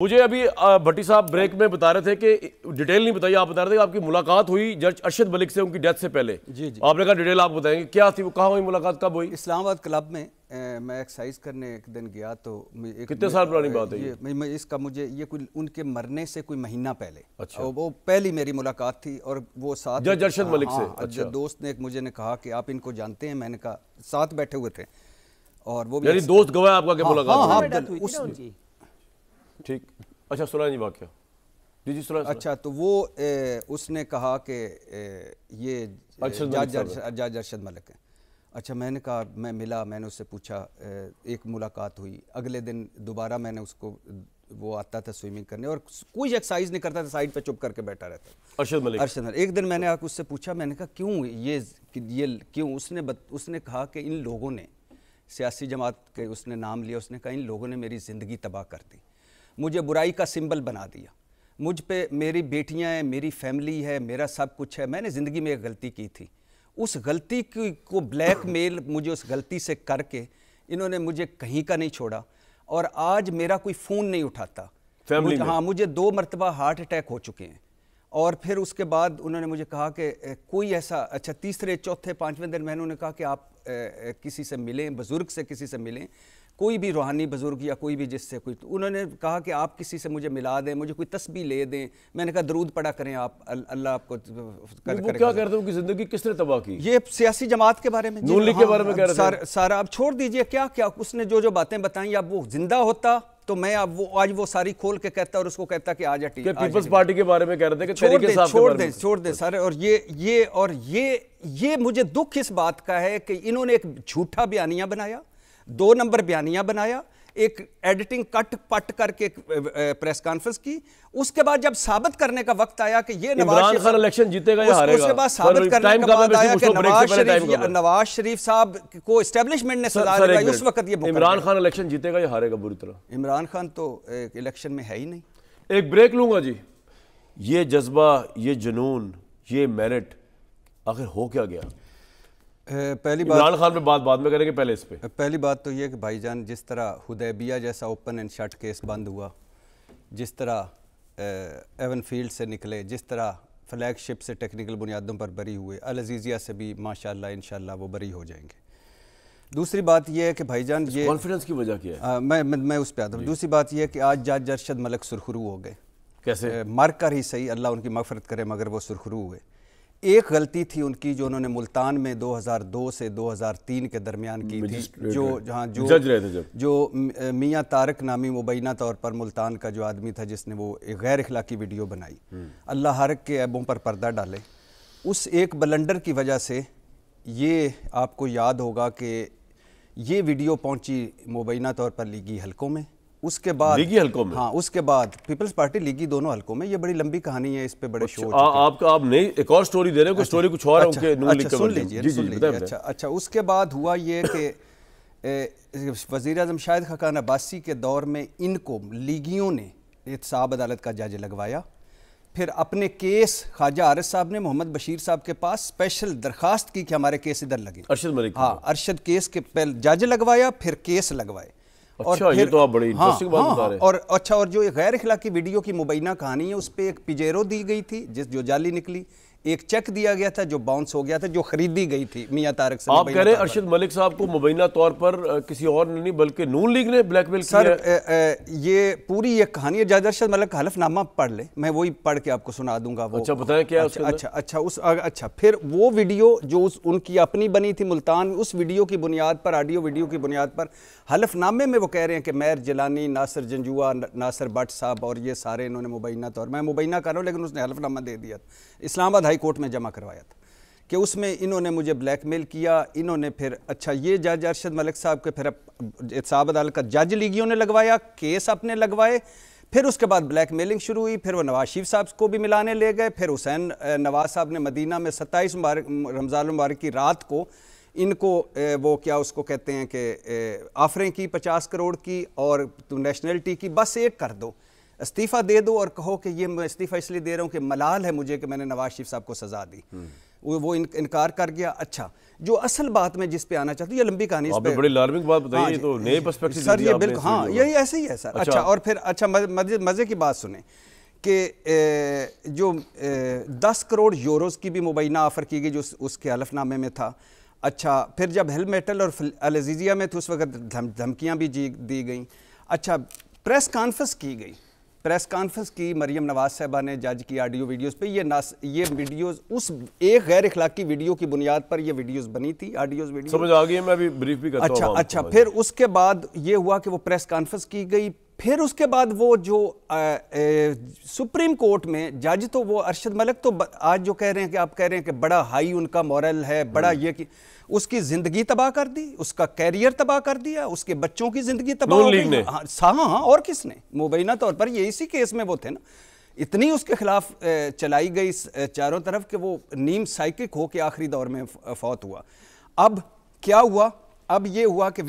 مجھے ابھی بھٹی صاحب بریک میں بتا رہے تھے کہ ڈیٹیل نہیں بتائی، آپ بتا رہے تھے کہ آپ کی ملاقات ہوئی جج ارشد ملک سے ان کی ڈیتھ سے پہلے. آپ نے کہا ڈیٹیل آپ بتائیں گے کیا تھی، وہ کہاں ہوئی ملاقات، کب ہوئی؟ اسلام آباد کلب میں میں ایکسرسائز کرنے ایک دن گیا تو کتنے سال پرانی بات ہے یہ؟ اس کا مجھے یہ کوئی ان کے مرنے سے کوئی مہینہ پہلے، وہ پہلی میری ملاقات تھی. اور وہ ساتھ جج ارشد ملک سے دوست نے مجھے نے کہا کہ آپ ان کو جانتے ہیں؟ میں نے کہا ساتھ بیٹھے ہوئے تھے. اور وہ یعنی دوست گواہ آپ کا کہ ملاقات ہوئی؟ ٹھیک. اچھا سنا جی واقعہ. جی سنا. اچھا تو وہ اس نے کہا کہ یہ جج ارشد ملک ہے. اچھا میں نے کہا، میں ملا، میں نے اس سے پوچھا، ایک ملاقات ہوئی. اگلے دن دوبارہ میں نے اس کو، وہ آتا تھا سوئمنگ کرنے اور کوئی ایکسرسائز نہیں کرتا تھا، سائڈ پہ چپ کر کے بیٹھا رہتا. ارشد ملک. ایک دن میں نے اس سے پوچھا، میں نے کہا کیوں یہ کیوں؟ اس نے کہا کہ ان لوگوں نے، سیاسی جماعت کے اس نے نام لیا، اس نے کہا ان لوگوں نے میری زندگی تباہ کر دی، مجھے برائی کا سمبل بنا دیا، مجھ پہ میری بیٹیاں ہیں، میری فیملی ہے، میرا سب کچھ ہے. میں نے زندگی میں ایک غلطی کی تھی، اس غلطی کو بلیک میل مجھے اس غلطی سے کر کے انہوں نے مجھے کہیں کا نہیں چھوڑا. اور آج میرا کوئی فون نہیں اٹھاتا. ہاں مجھے 2 مرتبہ ہارٹ اٹیک ہو چکے ہیں. اور پھر اس کے بعد انہوں نے مجھے کہا کہ کوئی ایسا، اچھا تیسرے چوتھے پانچویں دن میں نے کہا کہ آپ کسی سے ملیں، بزرگ سے کسی سے ملیں، کوئی بھی روحانی بزرگ یا کوئی بھی جس سے کوئی. انہوں نے کہا کہ آپ کسی سے مجھے ملا دیں، مجھے کوئی تسبیح لے دیں. میں نے کہا درود پڑھا کریں آپ، اللہ آپ کو کرے. وہ کیا کہتے ہیں کہ زندگی کس نے تباہ کی؟ یہ سیاسی جماعت کے بارے میں، نون لیگ کے بارے میں کہہ رہے تھے سارا. اب چھوڑ دیجئے، کیا اس نے جو باتیں بتائیں، اب وہ زندہ ہوتا تو میں اب وہ آج وہ ساری کھول کے کہتا اور اس کو کہتا کہ آج کہ پیپلز پارٹی کے بارے میں کہہ رہے تھے کہ تحریک انصاف کے بارے میں. چھوڑ دیں سر. اور یہ مجھے دکھ اس بات کا ہے کہ انہوں نے ایک جھوٹا بیانیہ بنایا، 2 نمبر بیانیہ بنایا، ایک ایڈیٹنگ کٹ پٹ کر کے پریس کانفرنس کی. اس کے بعد جب ثابت کرنے کا وقت آیا کہ یہ عمران خان الیکشن جیتے گا یا ہارے گا، اس کے بعد ثابت کرنے کا بعد آیا کہ نواز شریف صاحب کو اسٹیبلشمنٹ نے سزا دلائی. اس وقت یہ عمران خان الیکشن جیتے گا یا ہارے گا بری طرح؟ عمران خان تو الیکشن میں ہے ہی نہیں. ایک بریک لوں گا جی. یہ جذبہ، یہ جنون، یہ میرٹ آخر ہو کیا گیا؟ پہلی بات عمران خان پہ بعد میں کریں گے، پہلے اس پہ. پہلی بات تو یہ کہ بھائی جان، جس طرح حدیبیہ جیسا اوپن اینڈ شٹ کیس بند ہوا، جس طرح ایون فیلڈ سے نکلے، جس طرح فلیگ شپ سے ٹیکنیکل بنیادوں پر بری ہوئے، العزیزیہ سے بھی ماشاءاللہ انشاءاللہ وہ بری ہو جائیں گے. دوسری بات یہ ہے کہ بھائی جان، یہ کانفیڈنس کی وجہ کیا ہے؟ میں اس پہ آتا ہوں. دوسری بات یہ ہے کہ آج جج ارشد ملک سرخرو ہو گئے. کیسے؟ مر کر ہی صحیح، اللہ ان کی مغفرت کرے، مگر وہ سرخرو ہوئے. ایک غلطی تھی ان کی جو انہوں نے ملتان میں 2002 سے 2003 کے درمیان کی تھی، جو میاں طارق نامی مبینہ طور پر ملتان کا جو آدمی تھا جس نے وہ ایک غیر اخلاقی ویڈیو بنائی. اللہ ہر ایک کے عیبوں پر پردہ ڈالے. اس ایک بلنڈر کی وجہ سے یہ آپ کو یاد ہوگا کہ یہ ویڈیو پہنچی مبینہ طور پر لیگی حلقوں میں. اس کے بعد لیگی حلقوں میں، ہاں اس کے بعد پیپلز پارٹی لیگی دونوں حلقوں میں. یہ بڑی لمبی کہانی ہے، اس پہ بڑے شو. آپ نئی ایک اور سٹوری دے رہے ہیں، کوئی سٹوری کچھ اور ہے ان کے نون لیگ کا. سن لیجیے. اچھا اس کے بعد ہوا یہ کہ وزیر اعظم شاہد خاقان عباسی کے دور میں ان کو لیگیوں نے احتساب عدالت کا جج لگوایا. پھر اپنے کیس خواجہ عارض صاحب نے محمد بشیر صاحب کے پاس اسپیشل درخواست کی کہ ہمارے کیس ادھر لگے. ارشد ملک، ہاں ارشد کیس کے پہلے جج لگوایا، پھر کیس لگوائے. اچھا یہ تو آپ بڑی انٹرسٹنگ بات بتا رہے ہیں. اور اچھا، اور جو غیر اخلاقی ویڈیو کی مبینہ کہانی ہے، اس پہ ایک پجیرو دی گئی تھی جو جعلی نکلی، ایک چیک دیا گیا تھا جو باؤنس ہو گیا تھا، جو خریدی گئی تھی میاں طارق سے. آپ کہہ رہے ہیں ارشد ملک صاحب کو مبینہ طور پر کسی اور نے نہیں بلکہ نون لیگ نے بلیک میل کیا ہے. سر یہ پوری ایک کہانی ہے. جج ارشد ملک کا حلف نامہ پڑھ لیں، میں وہی پڑھ کے آپ کو سنا دوں گا. اچھا بتائیں کیا ہے. اچھا پھر وہ ویڈیو جو ان کی اپنی بنی تھی ملتان، اس ویڈیو کی بنیاد پر، آڈیو ویڈیو کی بنیاد پر حلف نامے میں وہ کہہ رہے ہیں کہ میر جیلانی، ناصر جنجوعہ، ناصر بٹ صاحب اور یہ سارے انہوں نے مبینہ طور، میں مبینہ کر رہا ہوں لیکن اس نے حلف نامہ دے دیا، اسلام آباد ہائی کورٹ میں جمع کروایا تھا کہ اس میں انہوں نے مجھے بلیک میل کیا. انہوں نے پھر اچھا یہ جج ارشد ملک صاحب کے پھر احتساب عدالت کا جج لیگیوں نے لگوایا، کیس اپنے لگوائے. پھر اس کے بعد بلیک میلنگ شروع ہوئی. پھر وہ نواز شریف صاحب کو بھی ملانے لے گئے. پھر حسین نواز صاحب نے مدینہ میں 27 رمضان المبارک کی رات کو ان کو وہ کیا اس کو کہتے ہیں کہ آفریں کی 50 کروڑ کی اور نیشنلٹی کی، بس ایک کر دو، استعفیٰ دے دو اور کہو کہ یہ میں استعفیٰ اس لیے دے رہا ہوں کہ ملال ہے مجھے کہ میں نے نواز شریف صاحب کو سزا دی. وہ انکار کر گیا. اچھا جو اصل بات میں جس پہ آنا چاہتا ہوں, یہ لمبی کہانی, آپ نے بڑی الارمنگ بات بتائی, تو نئے پرسپیکٹیو سر یہ بالکل ہاں یہی ایسے ہی ہے سر. اچھا اور پھر اچھا مزے کی بات سنیں کہ جو 10 کروڑ یوروز کی بھی مبینہ آفر کی گئی جو اس کے حلف نامے میں تھا. اچھا پھر جب ہیل میٹل اور العزیزیہ میں تو اس وقت دھمکیاں بھی دی گئیں. اچھا پریس کانفرنس کی گئی, پریس کانفرنس کی مریم نواز صاحبہ نے جج کی آڈیو ویڈیوز پہ. یہ ویڈیوز اس ایک غیر اخلاقی ویڈیو کی بنیاد پر یہ ویڈیوز بنی تھی, آڈیوز ویڈیوز سمجھ آ گئی ہے, میں ابھی بریف بھی کرتا ہوں. اچھا پھر اس کے بعد یہ ہوا کہ وہ پریس کانفرنس کی گئی. پھر اس کے بعد وہ جو سپریم کورٹ میں جج, تو وہ ارشد ملک تو آج جو کہہ رہے ہیں کہ آپ کہہ رہے ہیں کہ بڑا ہائی ان کا مورل ہے, بڑا یہ کہ اس کی زندگی تباہ کر دی, اس کا کیریئر تباہ کر دیا, اس کے بچوں کی زندگی تباہ ہو گئی. ہاں اور کس نے؟ مبینہ طور پر یہ اسی کیس میں وہ تھے نا, اتنی اس کے خلاف چلائی گئی چاروں طرف کہ وہ نیم سائیکک ہو کے آخری دور میں فوت ہوا. اب کیا ہوا؟ اب یہ ہوا کہ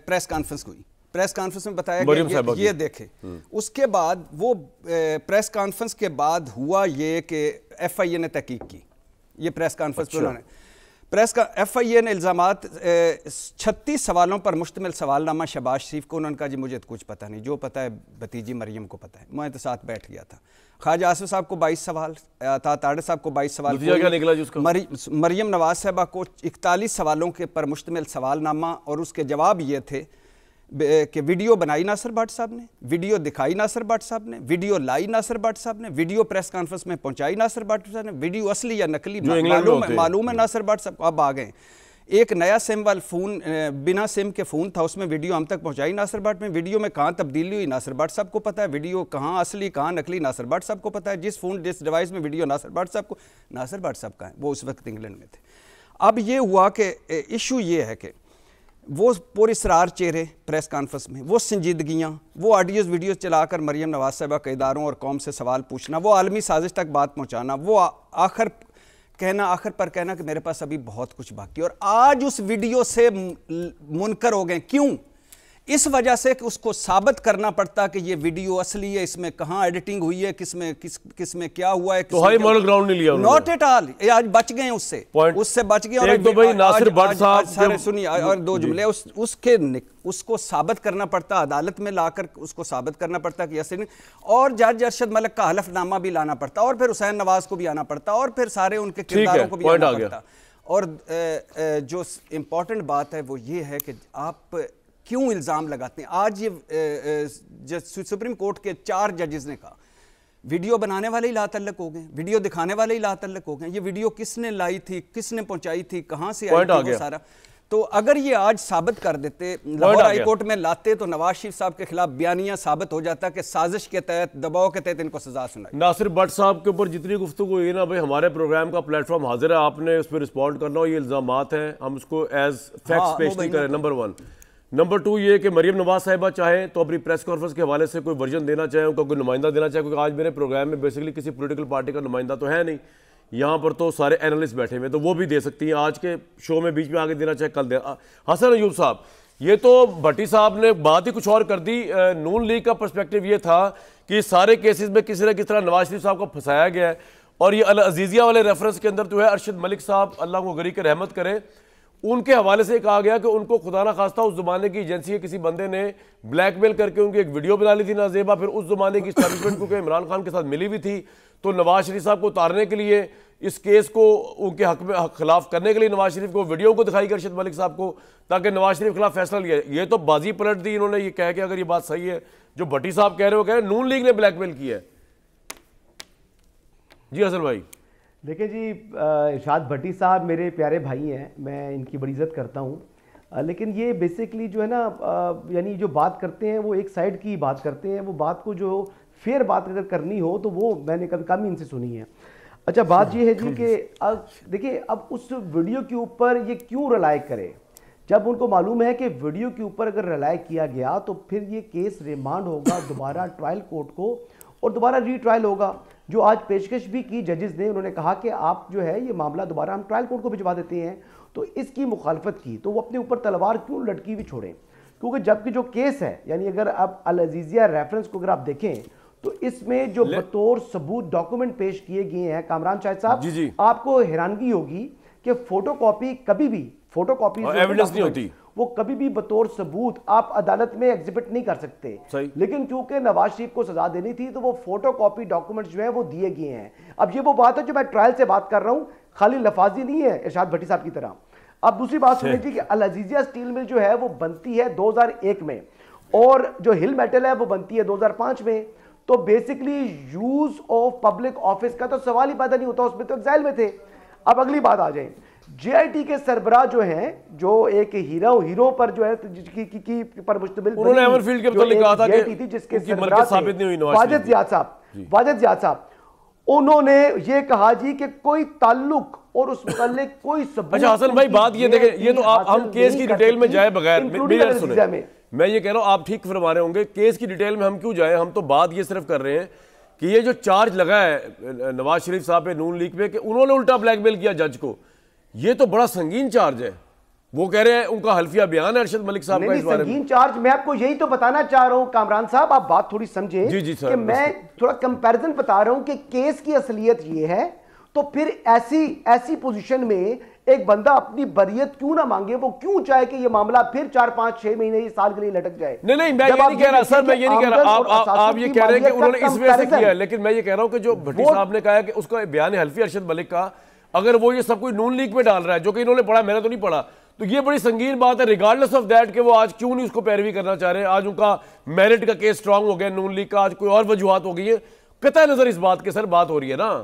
پریس کانفرنس ہوئی, پریس کانفرنس میں بتایا گیا یہ دیکھے. اس کے بعد وہ پریس کانفرنس کے بعد ہوا یہ کہ ایف آئی اے نے تحقیق کی. یہ پریس کانفرنس پہ انہوں نے ایف آئی اے نے الزامات 36 سوالوں پر مشتمل سوال نامہ شہباز شریف کو, انہوں نے کہا جی مجھے تو کچھ پتہ نہیں, جو پتہ ہے بھتیجی مریم کو پتہ ہے. میں تو ساتھ بیٹھ گیا تھا. خواجہ آصف صاحب کو 22 سوال, طارق صاحب کو 22 سوال, کیا نکلا جس کا؟ مریم نواز صاحبہ کو 41 سوالوں کے پر مشتمل سوال نامہ, اور اس کے جواب یہ تھے کہ ویڈیو بنائی ناصر بھٹ صاحب نے, ویڈیو دکھائی ناصر بھٹ صاحب نے, ویڈیو لائی ناصر بھٹ صاحب نے, ویڈیو پریس کانفرنس میں پہنچائی ناصر بھٹ صاحب نے, ویڈیو اصلی یا نقلی معلوم ہے ناصر بھٹ صاحب. اب آ گئے ایک نیا سم والا فون, بنا سم کے فون تھا, اس میں ویڈیو ہم تک پہنچائی ناصر بھٹ میں. ویڈیو میں کہاں تبدیلی ہوئی ناصر بھٹ صاحب کو پتہ ہے, ویڈیو کہاں اصلی کہاں نقلی ناصر بھٹ صاحب کو پتہ ہے. جس ڈیوائس میں ویڈیو ناصر بھٹ صاحب کو, ناصر بھٹ صاحب کا ہے, وہ اس وقت انگلینڈ میں تھے. اب یہ ہوا کہ ایشو یہ ہے کہ وہ پراسرار چہرے پریس کانفرنس میں, وہ سنجیدگیاں, وہ آڈیوز ویڈیوز چلا کر مریم نواز صاحبہ کے اداروں اور قوم سے سوال پوچھنا, وہ عالمی سازش تک بات پہنچانا, وہ آخر پر کہنا کہ میرے پاس ابھی بہت کچھ باقی. اور آج اس ویڈیو سے منکر ہو گئے. کیوں؟ اس وجہ سے کہ اس کو ثابت کرنا پڑتا کہ یہ ویڈیو اصلی ہے, اس میں کہاں ایڈیٹنگ ہوئی ہے, کس میں کیا ہوا ہے. تو ہائی مورل گراؤنڈ نہیں لیا انہوں نے. Not at all. آج بچ گئے اس سے بچ گئے. ایک دو بھائی ناصر بھٹ صاحب سنیے, اور دو جملے اس کو ثابت کرنا پڑتا, عدالت میں لا کر اس کو ثابت کرنا پڑتا کہ اصلی نہیں, اور جج ارشد ملک کا حلف نامہ بھی لانا پڑتا, اور پھر حسین نواز کو بھی آنا پڑتا, اور پھر سارے ان کے کرداروں کو بھی آنا پڑتا. اور جو امپورٹنٹ بات ہے وہ یہ ہے کہ آپ کیوں الزام لگاتے ہیں. آج یہ سپریم کورٹ کے 4 ججز نے کہا ویڈیو بنانے والے ہی لا تعلق ہو گئے, ویڈیو دکھانے والے ہی لا تعلق ہو گئے. یہ ویڈیو کس نے لائی تھی, کس نے پہنچائی تھی, کہاں سے آئی تھی, وہ سارا. تو اگر یہ آج ثابت کر دیتے, لاہور ہائی کورٹ میں لاتے, تو نواز شریف صاحب کے خلاف بیانیہ ثابت ہو جاتا کہ سازش کے تحت, دباؤ کے تحت ان کو سزا سنائی. ناصر بھٹ صاحب کے اوپر جتنی گفتگو ہوئی نا بھائی, ہمارے پروگرام کا پلیٹ فارم حاضر ہے, آپ نے اس پہ رسپونڈ کرنا ہو. یہ الزامات ہیں, ہم اس کو ایز فیکٹس پیش نہیں کریں. نمبر 1. نمبر 2 یہ کہ مریم نواز صاحبہ چاہیں تو اپنی پریس کانفرنس کے حوالے سے کوئی ورژن دینا چاہیں, ان کا کوئی نمائندہ دینا چاہیں, کیونکہ آج میرے پروگرام میں بیسیکلی کسی پولیٹیکل پارٹی کا نمائندہ تو ہے نہیں, یہاں پر تو سارے اینالسٹ بیٹھے ہوئے, تو وہ بھی دے سکتی ہیں. آج کے شو میں بیچ میں آگے دینا چاہے کل دے. حسن ایوب صاحب, یہ تو بھٹی صاحب نے بات ہی کچھ اور کر دی. نون لیگ کا پرسپیکٹیو یہ تھا کہ سارے کیسز میں کسی نہ کس طرح نواز شریف صاحب کو پھنسایا گیا ہے, اور یہ العزیزیہ والے ریفرنس کے اندر جو ہے ارشد ملک صاحب, اللہ کو غری کے رحمت کرے, ان کے حوالے سے کہا گیا کہ ان کو خدا نہ خواستہ اس زمانے کی ایجنسی کے کسی بندے نے بلیک میل کر کے ان کی ایک ویڈیو بنا لی تھی نازیبہ. پھر اس زمانے کی اسٹیبلشمنٹ کیونکہ عمران خان کے ساتھ ملی ہوئی تھی, تو نواز شریف صاحب کو اتارنے کے لیے, اس کیس کو ان کے حق میں خلاف کرنے کے لیے نواز شریف کو ویڈیو کو دکھائی ارشد ملک صاحب کو, تاکہ نواز شریف کے خلاف فیصلہ لیا. یہ تو بازی پلٹ دی انہوں نے, یہ کہہ کے اگر یہ بات صحیح ہے جو بھٹی صاحب کہہ رہے ہیں, وہ کہہ رہے ہیں نون لیگ نے بلیک میل کیا ہے. جی حسن بھائی. دیکھیں جی, ارشاد بھٹی صاحب میرے پیارے بھائی ہیں, میں ان کی بڑی عزت کرتا ہوں, لیکن یہ بیسیکلی جو ہے نا, یعنی جو بات کرتے ہیں وہ ایک سائیڈ کی بات کرتے ہیں. وہ بات کو جو فیئر بات اگر کرنی ہو تو وہ میں نے کبھی کم ہی ان سے سنی ہے. اچھا بات یہ ہے جی کہ دیکھیں اب اس ویڈیو کے اوپر یہ کیوں رلائی کرے, جب ان کو معلوم ہے کہ ویڈیو کے اوپر اگر رلائی کیا گیا تو پھر یہ کیس ریمانڈ ہوگا دوبارہ ٹرائل کورٹ کو, اور دوبارہ ری ٹرائل ہوگا. جو آج پیشکش بھی کی ججز نے, انہوں نے کہا کہ آپ جو ہے یہ معاملہ دوبارہ ہم ٹرائل کورٹ کو بھجوا دیتے ہیں. تو اس کی مخالفت کی, تو وہ اپنے اوپر تلوار کیوں لٹکی ہوئی چھوڑیں, کیونکہ جبکہ جو کیس ہے, یعنی اگر آپ العزیزیہ ریفرنس کو اگر آپ دیکھیں تو اس میں جو بطور ثبوت ڈاکومنٹ پیش کیے گئے ہیں کامران شاہد صاحب، جی آپ کو حیرانگی ہوگی کہ فوٹو کاپی کبھی بھی فوٹو کاپی ایویڈنس نہیں ہوتی، وہ کبھی بھی بطور ثبوت آپ عدالت میں ایگزیبٹ نہیں کر سکتے. لیکن کیونکہ نواز شریف کو سزا دینی تھی تو وہ فوٹو کاپی ڈاکومنٹس جو ہیں وہ دیے گئے ہیں. اب یہ وہ بات ہے جو میں ٹرائل سے بات کر رہا ہوں، خالی لفاظی نہیں ہے ارشاد بھٹی صاحب کی طرح. اب دوسری بات سنیں جی کہ العزیزیہ سٹیل مل جو ہے وہ بنتی ہے 2001 میں اور جو ہل میٹل ہے وہ بنتی ہے 2005 میں. تو basically use of public office کا تو سوال ہی پیدا نہیں ہوتا، اس میں تو ایگزائل میں تھے. اب اگلی بات آ جائیں، جے آئی ٹی کے سربراہ جو ہیں، جو ایک ہیرو پر جو ہے کی پر مشتمل، انہوں نے ایمر فیلڈ کے متعلق کہا تھا کہ جس کے سربراہ تھے واجد زیاد صاحب، انہوں نے یہ کہا جی کہ کوئی تعلق اور اس متعلق کوئی ثبوت. اچھا حسن بھائی بات یہ دیکھیں، یہ تو ہم کیس کی ڈیٹیل میں جائے بغیر، میں یہ کہہ رہا ہوں آپ ٹھیک فرما رہے ہوں گے، کیس کی ڈیٹیل میں ہم کیوں جائیں، ہم تو بات یہ صرف کر رہے ہیں کہ یہ جو چارج لگا ہے نواز شریف صاحب پہ نون لیگ پہ کہ انہوں نے الٹا بلیک میل کیا جج کو، یہ تو بڑا سنگین چارج ہے. وہ کہہ رہے ہیں ان کا حلفیہ بیان ہے ارشد ملک صاحب کا اس بارے میں. سنگین چارج، میں آپ کو یہی تو بتانا چاہ رہا ہوں کامران صاحب، آپ بات تھوڑی سمجھیں کہ میں تھوڑا کمپیریزن بتا رہا ہوں کہ کیس کی اصلیت یہ ہے، تو پھر ایسی پوزیشن میں ایک بندہ اپنی بریت کیوں نہ مانگے، وہ کیوں چاہے کہ یہ معاملہ پھر 4 5 6 مہینے یہ سال کے لیے لٹک جائے. نہیں میں یہ نہیں کہہ رہا سر، میں یہ نہیں کہہ رہا، آپ یہ کہہ رہے ہیں کہ انہوں نے اس وجہ سے کیا ہے، لیکن میں یہ کہہ رہا ہوں کہ جو بھٹی صاحب نے کہا ہے کہ اس کا بیان حلفی ارشد ملک کا، اگر وہ یہ سب کوئی نون لیگ پہ ڈال رہا ہے جو کہ انہوں نے پڑھا، میں نے تو نہیں پڑھا، تو یہ بڑی سنگین بات ہے ریگارڈلیس آف دیٹ کہ وہ آج کیوں نہیں اس کو پیروی کرنا چاہ رہے ہیں. آج ان کا میرٹ کا کیس سٹرانگ ہو گیا نون لیگ کا، آج کوئی اور وجوہات ہو گئی ہے، قطع نظر اس بات کے سر بات ہو رہی ہے نا.